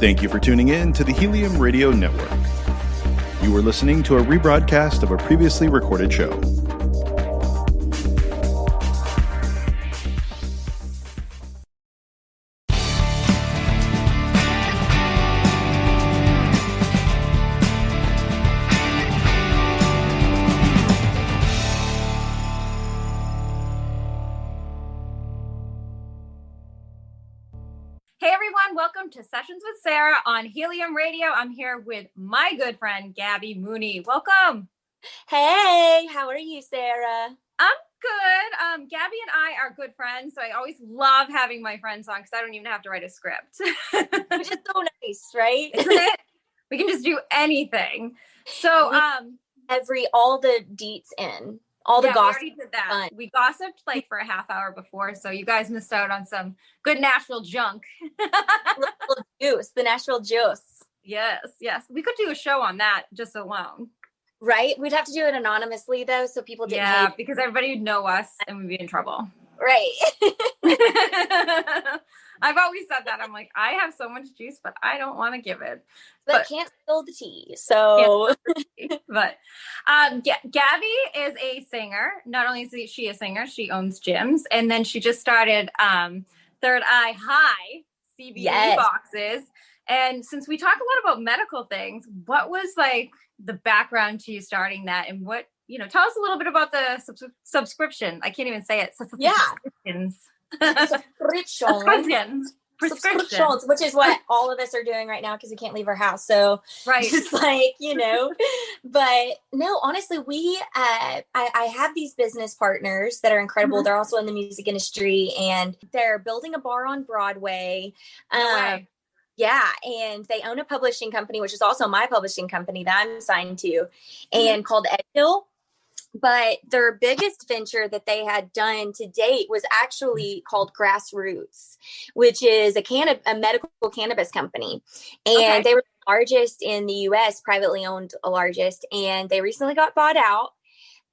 Thank you for tuning in to the Helium Radio Network. You are listening to a rebroadcast of a previously recorded show. Welcome to Sessions with Sarah on Helium Radio. I'm here with my good friend, Gabby Mooney. Welcome. Hey, how are you, Sarah? I'm good. Gabby and I are good friends, so I always love having my friends on because I don't even have to write a script. Which is so nice, right? Isn't it? We can just do anything. So, all the deets in. All the gossip. We already did that. We gossiped like for a half hour before, so you guys missed out on some good Nashville junk. The Nashville juice. Yes. We could do a show on that just alone. Right? We'd have to do it anonymously though, so people didn't hate. Because everybody would know us and we'd be in trouble. Right. I've always said that. I'm like, I have so much juice, but I don't want to give it. But can't spill the tea. So, but Gabby is a singer. Not only is she a singer, she owns gyms, and then she just started Third Eye High CBD boxes. And since we talk a lot about medical things, what was like the background to you starting that, and what, tell us a little bit about the subscription. I can't even say it. Prescriptions, which is what all of us are doing right now because we can't leave our house. So just like, but no, honestly, I have these business partners that are incredible. Mm-hmm. They're also in the music industry and they're building a bar on Broadway. Yeah. And they own a publishing company, which is also my publishing company that I'm signed to, and called Edhill. But their biggest venture that they had done to date was actually called Grassroots, which is a medical cannabis company. And they were the largest in the U.S., privately owned largest. And they recently got bought out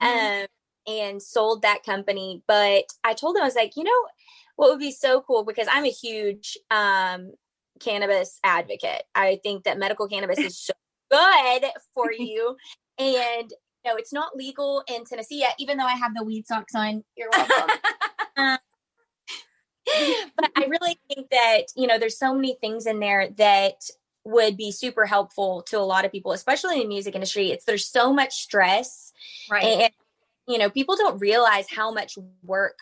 and sold that company. But I told them, I was like, what would be so cool? Because I'm a huge cannabis advocate. I think that medical cannabis is so good for you. And no, it's not legal in Tennessee yet, even though I have the weed socks on. You're welcome. But I really think that, there's so many things in there that would be super helpful to a lot of people, especially in the music industry. There's so much stress. Right. And, people don't realize how much work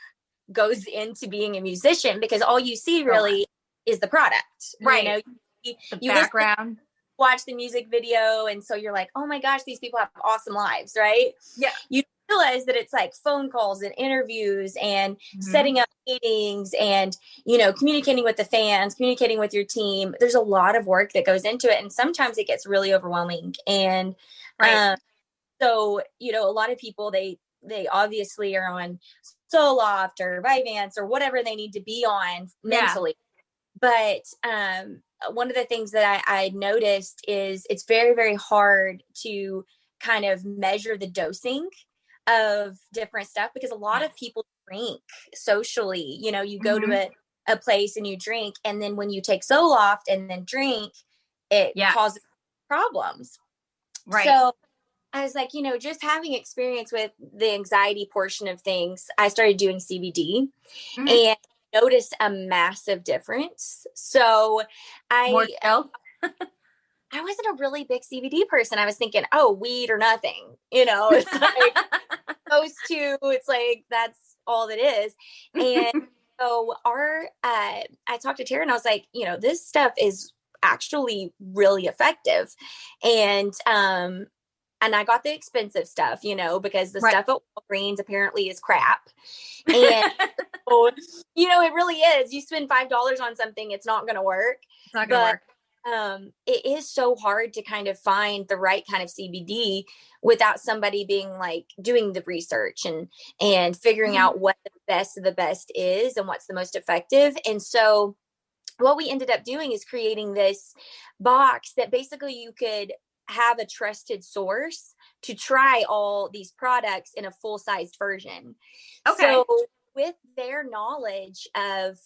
goes into being a musician because all you see really is the product. Right. You background. Watch the music video, and so you're like, oh my gosh, these people have awesome lives, right? Yeah. You realize that it's like phone calls and interviews and setting up meetings and communicating with the fans, communicating with your team. There's a lot of work that goes into it, and sometimes it gets really overwhelming. And so a lot of people they obviously are on Zoloft or Vyvanse or whatever they need to be on mentally. But one of the things that I noticed is it's very, very hard to kind of measure the dosing of different stuff because a lot of people drink socially. You go to a place and you drink, and then when you take Zoloft and then drink, it causes problems. Right. So I was like, just having experience with the anxiety portion of things, I started doing CBD and noticed a massive difference. So I wasn't a really big CBD person. I was thinking, weed or nothing, it's like those two, it's like, that's all it is. And so I talked to Tara and I was like, this stuff is actually really effective. And I got the expensive stuff, because the stuff at Walgreens apparently is crap. And, it really is. You spend $5 on something, it's not going to work. It's not going to work. It is so hard to kind of find the right kind of CBD without somebody being like doing the research and figuring out what the best of the best is and what's the most effective. And so what we ended up doing is creating this box that basically you could have a trusted source to try all these products in a full-sized version. Okay. So with their knowledge of,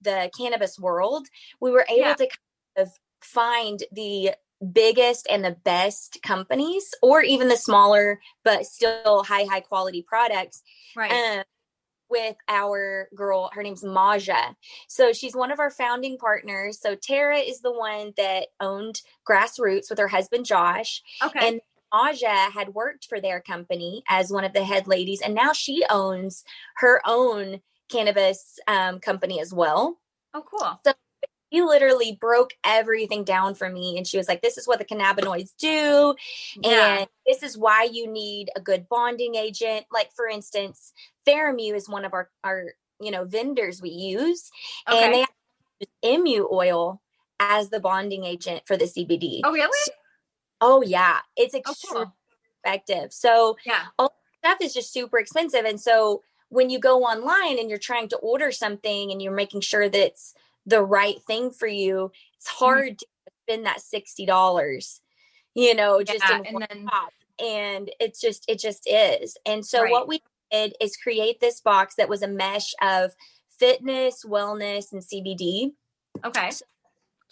the cannabis world, we were able to kind of find the biggest and the best companies, or even the smaller but still high quality products. Right. With our girl, her name's Maja. So she's one of our founding partners. So Tara is the one that owned Grassroots with her husband Josh. Okay. And Maja had worked for their company as one of the head ladies, and now she owns her own cannabis company as well. Oh, cool. So he literally broke everything down for me, and she was like, this is what the cannabinoids do, and this is why you need a good bonding agent. Like, for instance, TheraMu is one of our vendors we use, and they use emu oil as the bonding agent for the CBD. Oh, really? Oh yeah, it's extremely effective. So all stuff is just super expensive, and so when you go online and you're trying to order something and you're making sure that it's the right thing for you, it's hard to spend that $60, just in one pop. And it just is. And so what we did is create this box that was a mesh of fitness, wellness, and CBD. Okay. So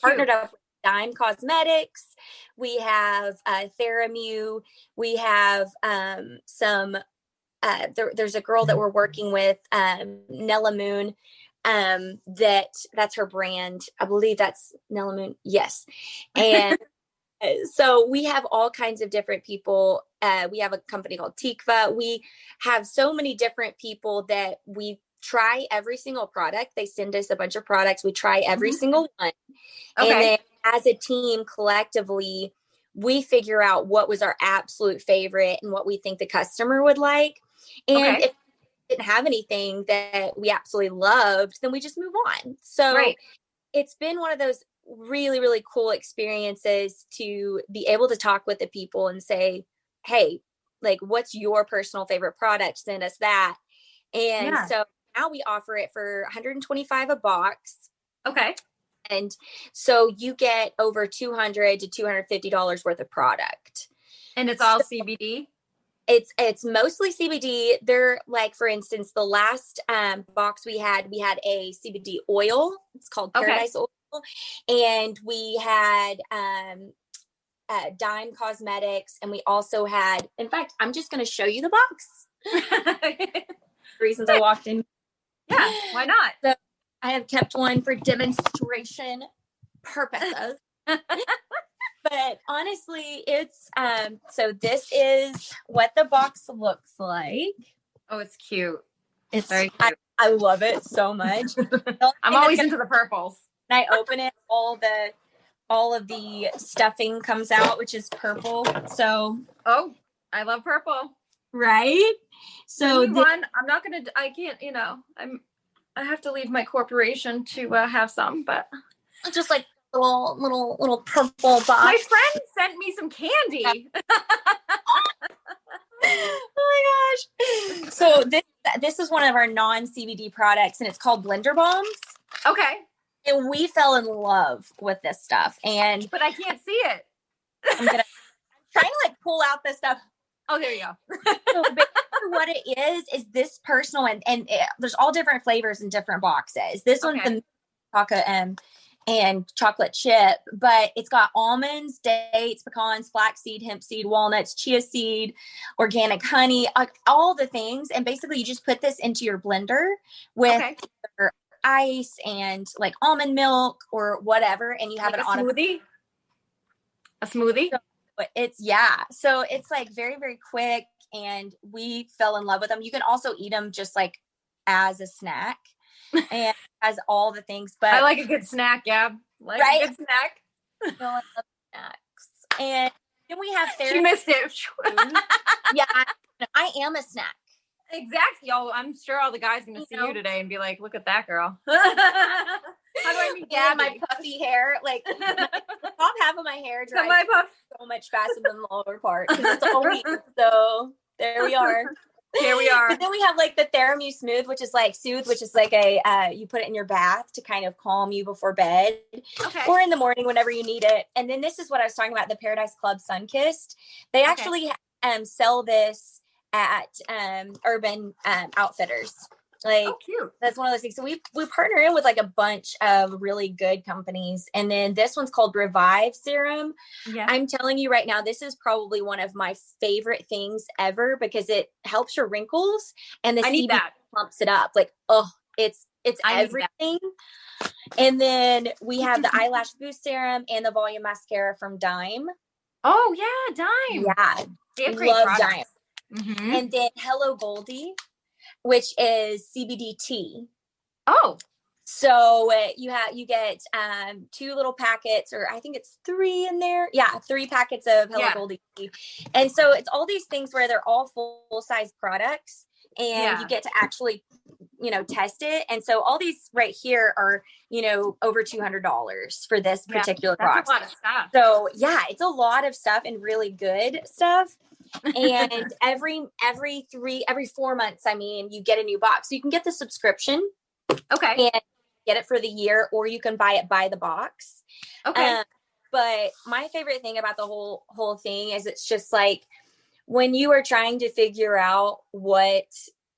partnered up with Dime Cosmetics. We have TheraMu. We have some there's a girl that we're working with, Nella Moon. That's her brand. I believe that's Nella Moon. Yes. And so we have all kinds of different people. We have a company called Tikva. We have so many different people that we try every single product. They send us a bunch of products. We try every single one. Okay. And then as a team, collectively, we figure out what was our absolute favorite and what we think the customer would like. And if we didn't have anything that we absolutely loved, then we just move on. So it's been one of those really, really cool experiences to be able to talk with the people and say, hey, like, what's your personal favorite product? Send us that. And so now we offer it for $125 a box. Okay. And so you get over $200 to $250 worth of product. And it's all CBD? It's mostly CBD. They're like, for instance, the last box we had a CBD oil. It's called Paradise Oil. And we had Dime Cosmetics, and we also had, in fact, I'm just going to show you the box. Reasons I walked in. Yeah, why not? So I have kept one for demonstration purposes. But honestly, it's so this is what the box looks like. Oh, it's cute. It's very cute. I love it so much. I'm always into the purples. And I open it, all of the stuffing comes out, which is purple. So I love purple. Right? So I can't, I have to leave my corporation to have some, but just like little purple box. My friend sent me some candy. Oh my gosh. So this is one of our non-CBD products, and it's called Blender Bombs. Okay. And we fell in love with this stuff. But I can't see it. I'm trying to pull out this stuff. Oh, there you go. So basically what it is this personal, and there's all different flavors in different boxes. This one's the chocolate and chocolate chip, but it's got almonds, dates, pecans, flaxseed, hemp seed, walnuts, chia seed, organic honey, like all the things. And basically you just put this into your blender with your ice and like almond milk or whatever, and you have like it on smoothie. A smoothie. So it's like very, very quick, and we fell in love with them. You can also eat them just like as a snack. And has all the things, but I like a good snack, Gab. A good snack. No, I love snacks. And then we have She missed it. Yeah, I am a snack. Exactly. I'm sure all the guys gonna see you today and be like, "Look at that girl." How do I meet Gabby? My puffy hair, like top half of my hair dries so much faster than the lower part because it's all week. So there we are. Here we are. But then we have like the TheraMu Smooth, which is like a you put it in your bath to kind of calm you before bed, or in the morning whenever you need it. And then this is what I was talking about, the Paradise Club Sunkissed. They actually sell this at Urban Outfitters. Like, oh, cute. That's one of those things. So we partner in with like a bunch of really good companies. And then this one's called Revive Serum. Yeah. I'm telling you right now, this is probably one of my favorite things ever because it helps your wrinkles and the CBD pumps it up. Like, oh, it's everything. And then we have the eyelash boost serum and the volume mascara from Dime. Oh yeah, Dime. Yeah. They have great Love products. Dime. Mm-hmm. And then Hello Goldie, which is CBD tea. Oh, so you get 2 little packets, or I think it's 3 in there. Yeah, 3 packets of Hello Goldie tea. And so it's all these things where they're all full size products, and you get to actually, test it. And so all these right here are, over $200 for this particular box. That's a lot of stuff. So yeah, it's a lot of stuff and really good stuff. And every 4 months, you get a new box. So you can get the subscription. Okay. And get it for the year, or you can buy it by the box. Okay. But my favorite thing about the whole thing is it's just like when you are trying to figure out what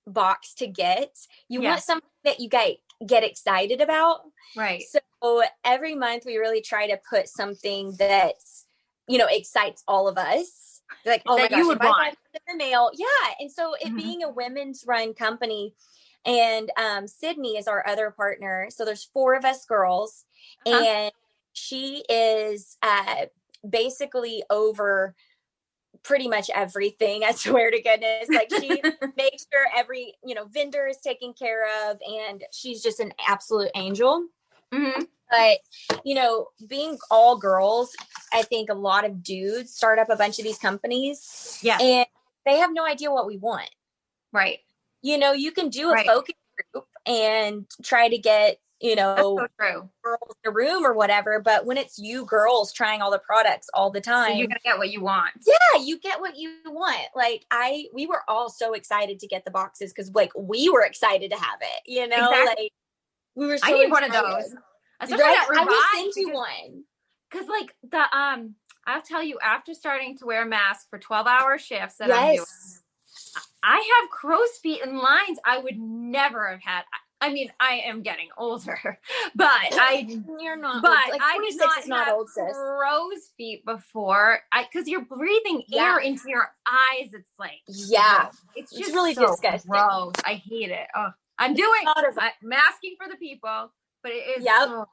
box to get, you want something that you get excited about. Right. So every month we really try to put something that's, excites all of us. Like, oh my gosh, you would want in the mail. Yeah. And so it being a women's run company, and Sydney is our other partner. So there's 4 of us girls, and she is basically over pretty much everything. I swear to goodness. Like, she makes sure every, vendor is taken care of, and she's just an absolute angel. Mm-hmm. But, being all girls, I think a lot of dudes start up a bunch of these companies. Yeah. And they have no idea what we want. Right. You can do a focus group and try to get, so true. girls in a room or whatever. But when it's you girls trying all the products all the time, you're going to get what you want. Yeah, you get what you want. Like we were all so excited to get the boxes because like we were excited to have it, Exactly. like we were so I need excited. one of those. Especially that Revive, I will send you one. Because like I'll tell you, after starting to wear masks for 12-hour shifts that I'm doing, I have crow's feet and lines I would never have had. I mean, I am getting older, but you're not. But like, I did not have old, crow's feet before. Because you're breathing air into your eyes. It's like it's just really so disgusting. Gross. I hate it. Oh, I'm masking for the people, but it is. So,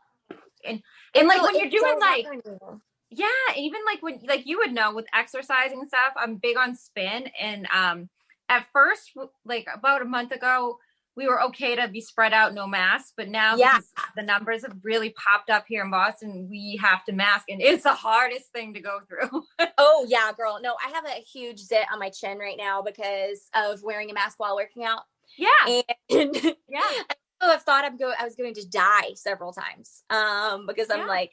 and like when you're doing like. Yeah, even like when like you would know with exercising and stuff, I'm big on spin. And at first, like about a month ago, we were okay to be spread out, no mask. But now because the numbers have really popped up here in Boston, we have to mask. And it's the hardest thing to go through. Oh, yeah, girl. No, I have a huge zit on my chin right now because of wearing a mask while working out. Yeah. And I've thought I was going to die several times because I'm like,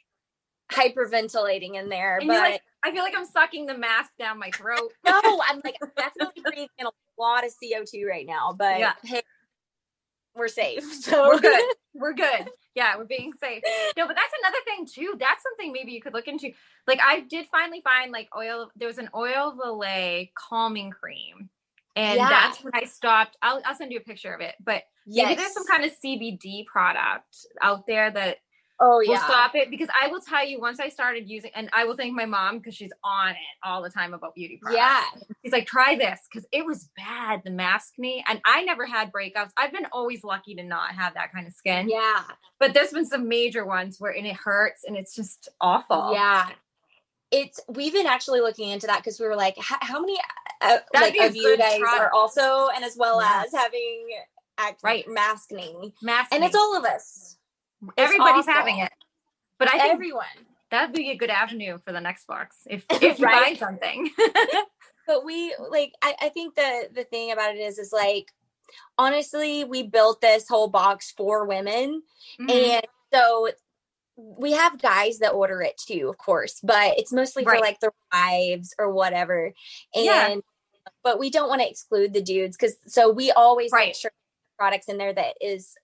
hyperventilating in there, and but I feel like I'm sucking the mask down my throat. No, I'm like definitely breathing in a lot of CO2 right now, but hey, we're safe, so we're good. Yeah, we're being safe. No, but that's another thing too. That's something maybe you could look into. Like I did finally find like there was an oil Valet calming cream, and that's when I stopped. I'll send you a picture of it, but maybe there's some kind of CBD product out there that we'll stop it, because I will tell you, once I started using, and I will thank my mom because she's on it all the time about beauty products. Yeah. She's like, try this, because it was bad, the maskne. And I never had breakouts. I've been always lucky to not have that kind of skin. Yeah. But there's been some major ones and it hurts and it's just awful. Yeah. We've been actually looking into that because we were like, how many of you guys are also, and as well as having maskne. And it's all of us. Everybody's having it, but I think everyone that'd be a good avenue for the next box if you find something. But we I think the thing about it is like, honestly, we built this whole box for women, and so we have guys that order it too, of course, but it's mostly for like their wives or whatever. And but we don't want to exclude the dudes, because so we always make sure products in there that is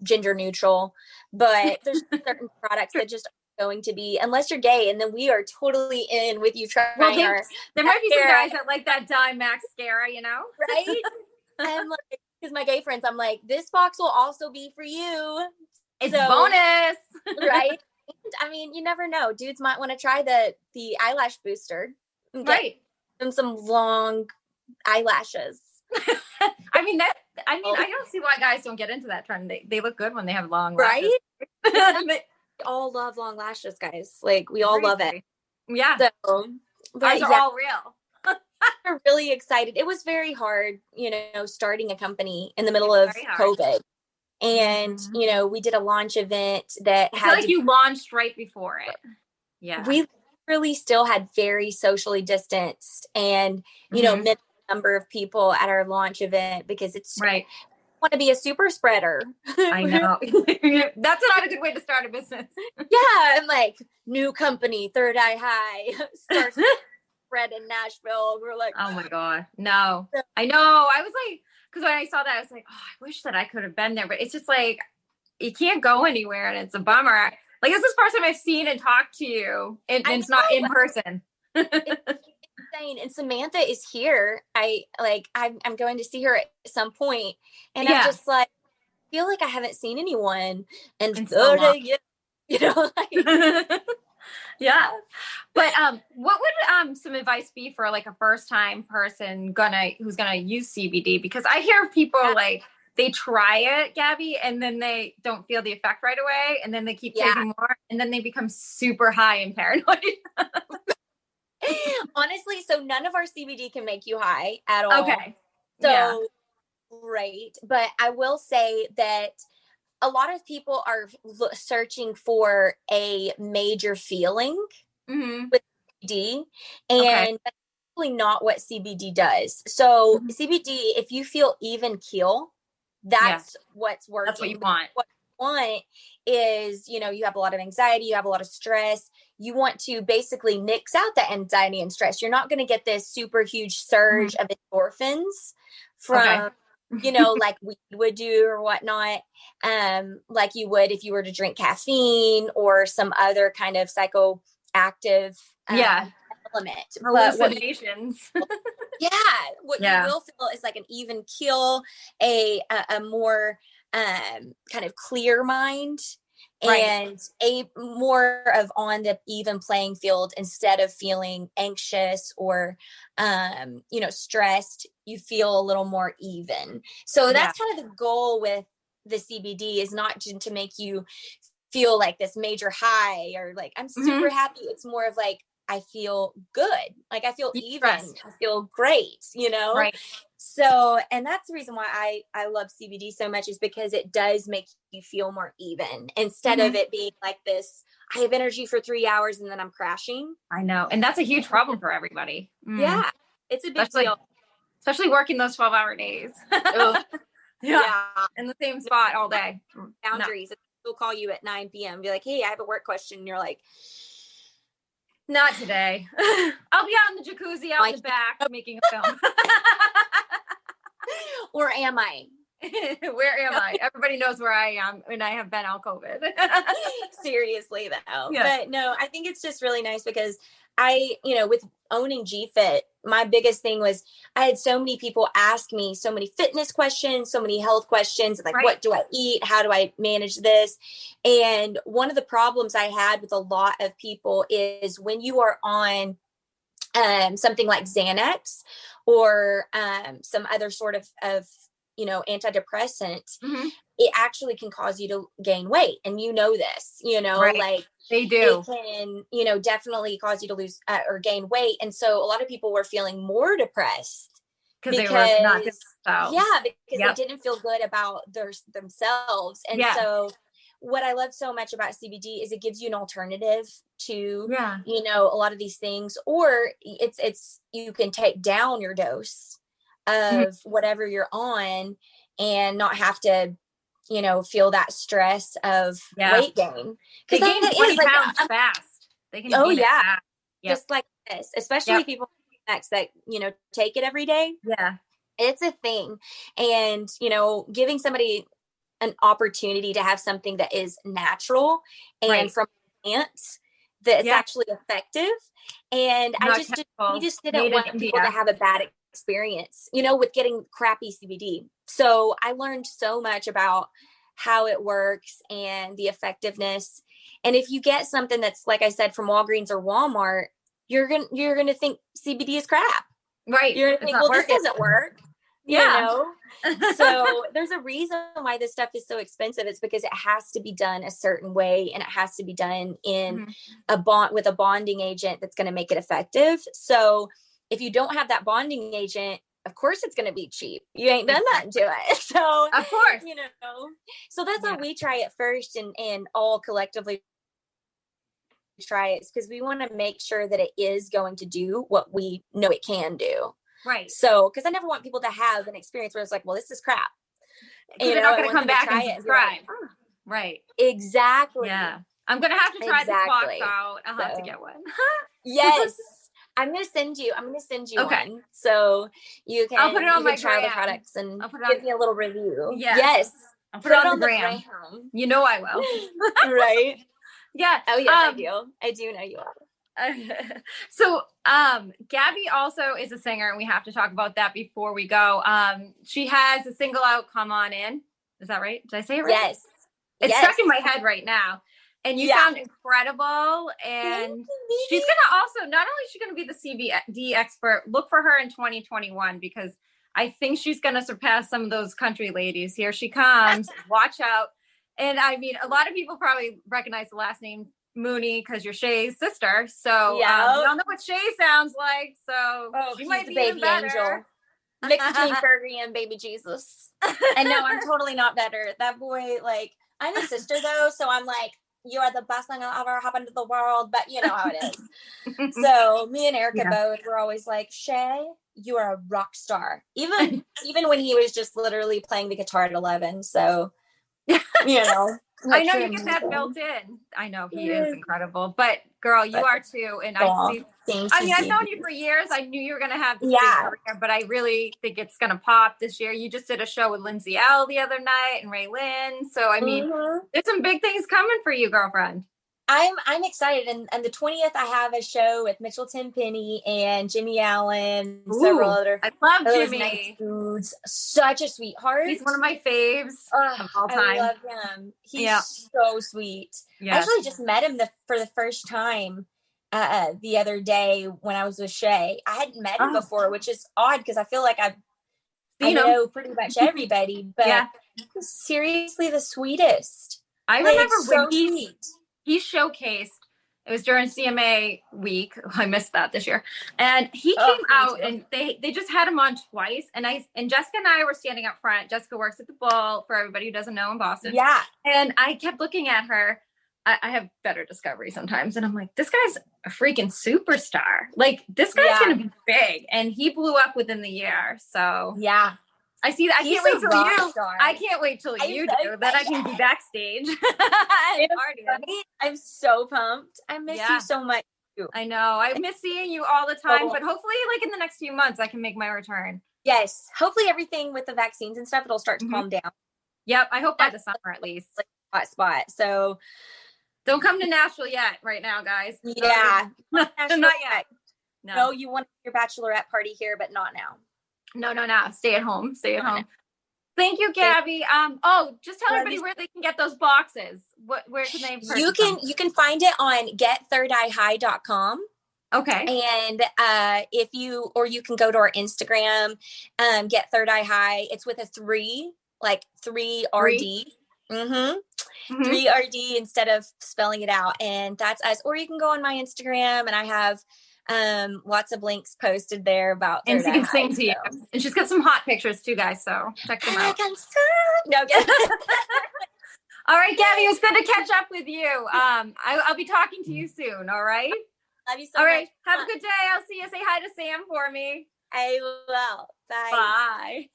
gender neutral, but there's certain products that just aren't going to be, unless you're gay, and then we are totally in with you trying. Well, there might be some guys that like that Dime mascara, right? And like, because my gay friends, I'm like, this box will also be for you. It's bonus. Right? And, I mean, you never know. Dudes might want to try the eyelash booster. Right. Them some long eyelashes. I don't see why guys don't get into that trend. They look good when they have long lashes. Right? We all love long lashes, guys. Like, we all love it. Yeah. So, ours are all real. We're really excited. It was very hard, starting a company in the middle of COVID. And, we did a launch event that I feel like you launched right before it. Yeah. We really still had very socially distanced and, minimum number of people at our launch event because it's right. Want to be a super spreader. I know. That's not a good way to start a business. Yeah. I'm like, new company, Third Eye High, starts spread in Nashville. We're like, oh my God. No. I know. I was like, because when I saw that, I was like, oh, I wish that I could have been there. But it's just like, you can't go anywhere and it's a bummer. Like, this is the first time I've seen and talked to you. And it's not in person. It's insane. And Samantha is here. I'm going to see her at some point. And I'm just like, I feel like I haven't seen anyone in so long. Yeah. But what would some advice be for like a first time person who's gonna use CBD? Because I hear people like they try it, Gabby, and then they don't feel the effect right away, and then they keep taking more, and then they become super high and paranoid. Honestly, so none of our CBD can make you high at all. Okay. So great. But I will say that a lot of people are searching for a major feeling with CBD, and that's really not what CBD does. So CBD, if you feel even keel, that's what's working. That's what you want. What you want is, you have a lot of anxiety, you have a lot of stress. You want to basically nix out the anxiety and stress. You're not going to get this super huge surge of endorphins from like we would do or whatnot, like you would if you were to drink caffeine or some other kind of psychoactive element. Hallucinations. What you will feel is like an even keel, a more kind of clear mind, and a more of on the even playing field instead of feeling anxious or stressed. You feel a little more even. So that's kind of the goal with the CBD, is not to make you feel like this major high or like I'm super happy. It's more of like, I feel good. Like I feel even, I feel great, Right. So, and that's the reason why I love CBD so much, is because it does make you feel more even instead of it being like this, I have energy for 3 hours and then I'm crashing. I know. And that's a huge problem for everybody. Yeah. It's a big deal. Especially working those 12-hour days. In the same spot all day. Boundaries. No. They'll call you at 9 p.m. Be like, hey, I have a work question. And you're like, not today. I'll be out in the jacuzzi out in the back making a film. Or am I? Where am I? Everybody knows where I am, and I have been out COVID. Seriously, though. Yeah. But no, I think it's just really nice because with owning GFit, my biggest thing was I had so many people ask me so many fitness questions, so many health questions, like what do I eat? How do I manage this? And one of the problems I had with a lot of people is when you are on something like Xanax or some other sort of antidepressant, it actually can cause you to gain weight. And this, like they do. It can, definitely cause you to lose or gain weight. And so a lot of people were feeling more depressed because they were not themselves. Yeah, because they didn't feel good about themselves. And so what I love so much about CBD is it gives you an alternative to, a lot of these things, or it's you can take down your dose of whatever you're on and not have to, feel that stress of weight gain. Because they gain 20 pounds fast. They can gain it fast. Just like this, especially people that take it every day. Yeah, it's a thing. And giving somebody an opportunity to have something that is natural and from plants that's actually effective. And we just didn't want people to have a bad experience, with getting crappy CBD. So I learned so much about how it works and the effectiveness. And if you get something that's, like I said, from Walgreens or Walmart, you're gonna think CBD is crap. Right. You're gonna think, well, this doesn't work. Yeah. So there's a reason why this stuff is so expensive. It's because it has to be done a certain way, and it has to be done in with a bonding agent that's going to make it effective. So if you don't have that bonding agent, of course it's going to be cheap. You ain't done nothing to it. So of course, so that's why we try it first, and all collectively try it, because we want to make sure that it is going to do what we know it can do. Right. So, because I never want people to have an experience where it's like, well, this is crap. They're not going to come back and subscribe. Like, oh. Right. Exactly. Yeah. I'm going to have to try this box out. I'll have to get one. Yes. I'm going to send you one. So you can, I'll put it on my try gram. the products and I'll put give me a little review. Yeah. Yes. I'll put it on the gram. You know I will. Right. Yeah. Oh, yes, I do. I do know you are. So Gabby also is a singer, and we have to talk about that before we go. She has a single out, Come On In. Is that right? Did I say it right? Yes. It's stuck in my head right now. And you sound incredible. And she's going to also, not only is she going to be the CBD expert, look for her in 2021, because I think she's going to surpass some of those country ladies. Here she comes. Watch out. And I mean, a lot of people probably recognize the last name Mooney because you're Shay's sister. So we all know what Shay sounds like. So she might be baby angel. Mixed between Fergie and baby Jesus. And no, I'm totally not better. That boy, like, I'm a sister though. So I'm like, you are the best thing that ever happened to the world. But you know how it is. So me and Erica both were always like, Shay, you are a rock star. Even when he was just literally playing the guitar at 11. So, I know you get that built in. I know he is incredible, but girl, you are too. And I've known you for years. I knew you were going to have this big career, but I really think it's going to pop this year. You just did a show with Lindsay L the other night and Ray Lynn. So, I mean, there's some big things coming for you, girlfriend. I'm excited. And the 20th, I have a show with Mitchell Tenpenny and Jimmy Allen, and several other. I love Jimmy. Nice dudes. Such a sweetheart. He's one of my faves of all time. I love him. He's so sweet. I actually just met him for the first time the other day when I was with Shay. I hadn't met him before, which is odd because I feel like I know pretty much everybody, but he's seriously the sweetest. I remember when he showcased, it was during CMA week. I missed that this year. And he came out and they just had him on twice. And Jessica and I were standing up front. Jessica works at the Bull, for everybody who doesn't know, in Boston. Yeah. And I kept looking at her. I have better discovery sometimes. And I'm like, this guy's a freaking superstar. Like, this guy's going to be big. And he blew up within the year. So yeah. I see that. I can't wait till you do that. I can be backstage. I'm so pumped. I miss you so much. I know. I miss seeing you all the time, but hopefully like in the next few months, I can make my return. Yes. Hopefully everything with the vaccines and stuff, it'll start to calm down. Yep. I hope by the summer at least. Like a hot spot. So don't come to Nashville yet right now, guys. Yeah. Not yet. No, you want your bachelorette party here, but not now. No. Stay at home. Thank you, Gabby. Just tell everybody where they can get those boxes. Where can they purchase them? You can find it on getthirdeyehigh.com. Okay. And you can go to our Instagram, Get Third Eye High. It's with a 3 RD. 3 RD instead of spelling it out. And that's us. Or you can go on my Instagram, and I have lots of links posted there about and she can sing to you, and she's got some hot pictures too, guys, so check them out. All right, Gabby, it was good to catch up with you. I'll be talking to you soon. All right, love you so much. All right, have a good day. I'll see you. Say hi to Sam for me. I will. Bye.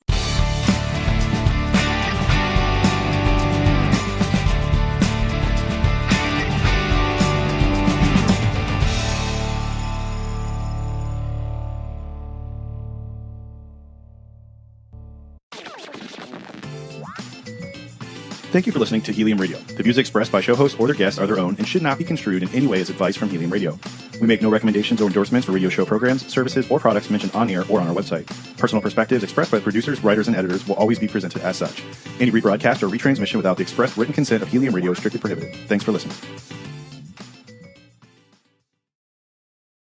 Thank you for listening to Helium Radio. The views expressed by show hosts or their guests are their own and should not be construed in any way as advice from Helium Radio. We make no recommendations or endorsements for radio show programs, services, or products mentioned on air or on our website. Personal perspectives expressed by the producers, writers, and editors will always be presented as such. Any rebroadcast or retransmission without the express written consent of Helium Radio is strictly prohibited. Thanks for listening.